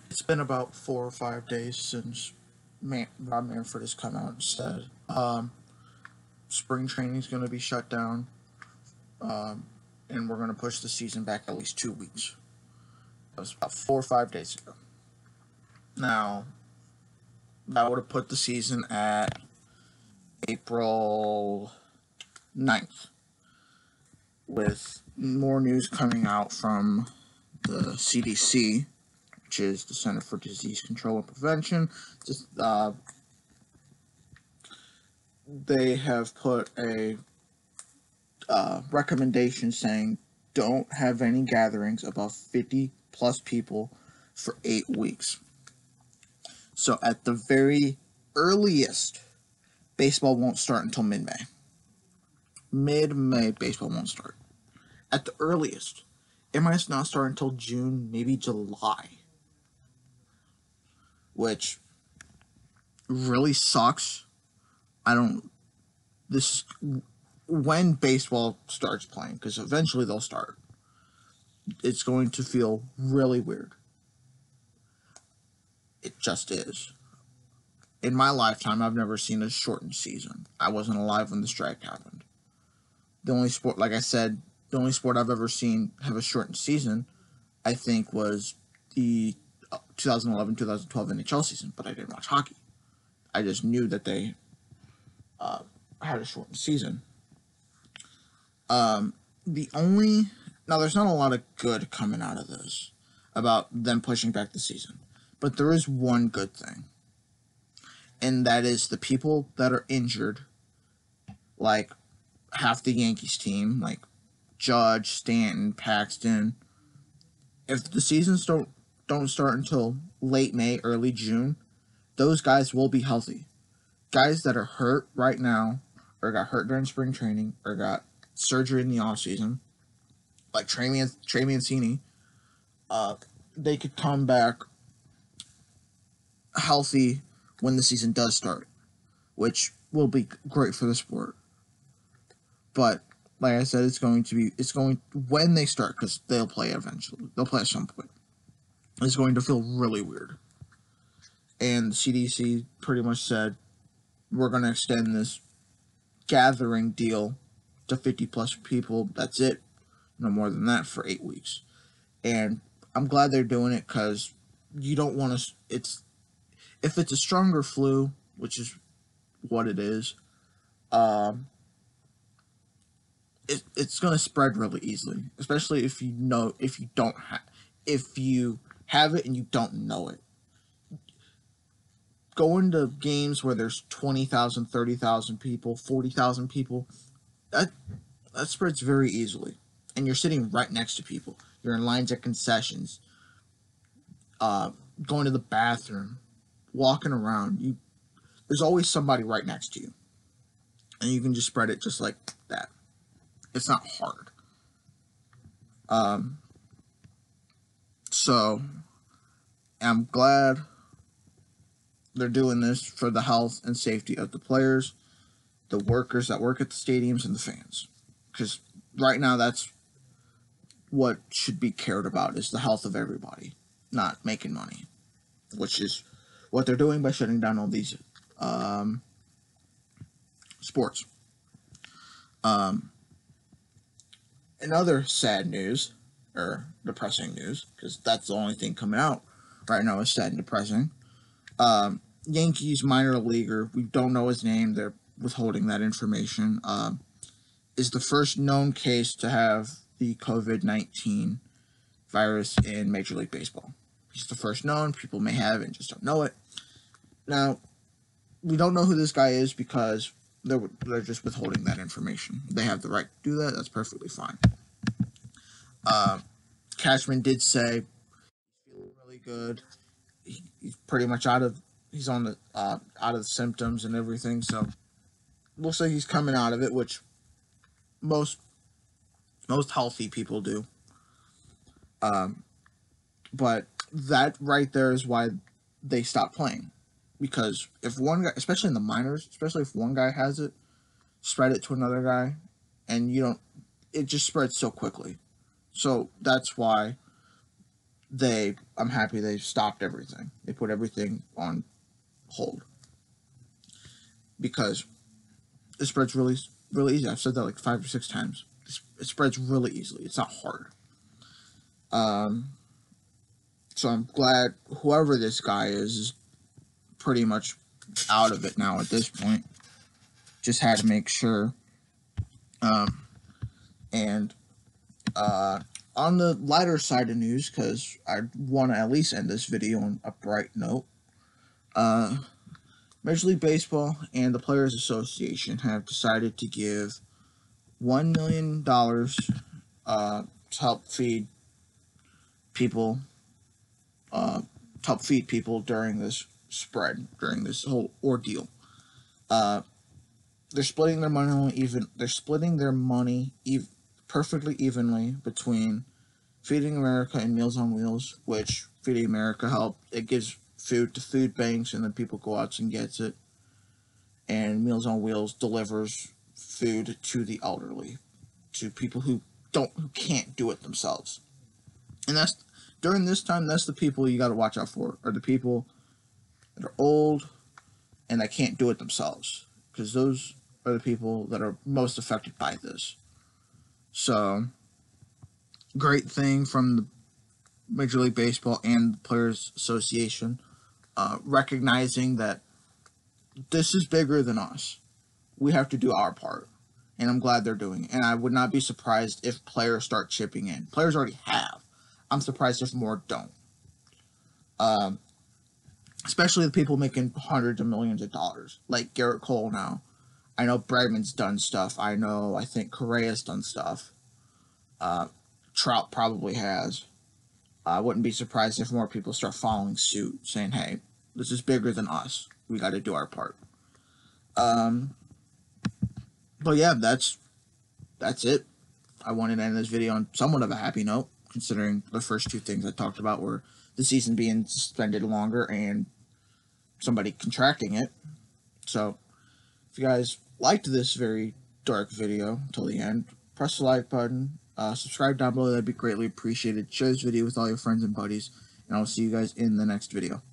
It's been about 4 or 5 days since Rob Manfred has come out and said spring training is going to be shut down, and we're going to push the season back at least 2 weeks. That was about 4 or 5 days ago. Now, that would have put the season at April 9th, with more news coming out from the CDC, which is the Center for Disease Control and Prevention. Just, they have put a recommendation saying don't have any gatherings above 50 plus people for 8 weeks. So at the very earliest, baseball won't start until mid-May. Mid-May, baseball won't start. At the earliest. It might not start until June, maybe July. Which really sucks. I don't... This... When baseball starts playing, because eventually they'll start, it's going to feel really weird. It just is. In my lifetime, I've never seen a shortened season. I wasn't alive when the strike happened. The only sport, like I said, the only sport I've ever seen have a shortened season, I think, was the 2011-2012 NHL season, but I didn't watch hockey. I just knew that they had a shortened season. Now there's not a lot of good coming out of this about them pushing back the season, but there is one good thing, and that is the people that are injured, like half the Yankees team, like Judge, Stanton, Paxton. If the seasons don't start until late May, early June, those guys will be healthy. Guys that are hurt right now, or got hurt during spring training, or got surgery in the off season, like Trey Mancini, they could come back healthy when the season does start, which will be great for the sport. But like I said, it's going when they start, because they'll play eventually. They'll play at some point. It's going to feel really weird. And the CDC pretty much said we're going to extend this gathering deal to 50 plus people. That's it. No more than that for 8 weeks. And I'm glad they're doing it, because you don't want to. If it's a stronger flu, which is what it is, it's going to spread really easily, especially if you have it and you don't know it. Going to games where there's 20,000, 30,000 people, 40,000 people, that spreads very easily. And you're sitting right next to people. You're in lines at concessions, going to the bathroom, walking around. There's always somebody right next to you. And you can just spread it just like that. It's not hard. So I'm glad they're doing this for the health and safety of the players, the workers that work at the stadiums, and the fans. Because right now, that's what should be cared about, is the health of everybody, not making money, which is what they're doing by shutting down all these sports. In other sad news, or depressing news, because that's the only thing coming out right now is sad and depressing. Yankees minor leaguer, we don't know his name, they're withholding that information, is the first known case to have the COVID-19 virus in Major League Baseball. He's the first known. People may have it and just don't know it. Now, we don't know who this guy is because they're just withholding that information. They have the right to do that. That's perfectly fine. Cashman did say he's feeling really good. He's pretty much he's on the out of the symptoms and everything. So we'll say he's coming out of it, which most healthy people do. But that right there is why they stopped playing. Because if one guy, especially in the minors, especially if one guy has it, spread it to another guy, and it just spreads so quickly. So that's why I'm happy they stopped everything. They put everything on hold because it spreads really, really easy. I've said that like 5 or 6 times. It spreads really easily. It's not hard. So I'm glad whoever this guy is pretty much out of it now at this point. Just had to make sure. And on the lighter side of news, because I want to at least end this video on a bright note, Major League Baseball and the Players Association have decided to give $1 million to help feed people, during this spread, during this whole ordeal. They're splitting their money perfectly evenly between Feeding America and Meals on Wheels, which Feeding America it gives food to food banks and then people go out and gets it. And Meals on Wheels delivers food to the elderly, to people who can't do it themselves. And during this time, that's the people you got to watch out for, are the people that are old and that can't do it themselves, because those are the people that are most affected by this. So, great thing from the Major League Baseball and the Players Association, recognizing that this is bigger than us. We have to do our part, and I'm glad they're doing it. And I would not be surprised if players start chipping in. Players already have. I'm surprised if more don't. Especially the people making hundreds of millions of dollars, like Garrett Cole now. I know Bregman's done stuff. I think Correa's done stuff. Trout probably has. I wouldn't be surprised if more people start following suit, saying, hey, this is bigger than us. We got to do our part. But yeah, that's it. I wanted to end this video on somewhat of a happy note, considering the first 2 things I talked about were the season being suspended longer and somebody contracting it. So, if you guys liked this very dark video till the end, press the like button, subscribe down below, that'd be greatly appreciated. Share this video with all your friends and buddies, and I'll see you guys in the next video.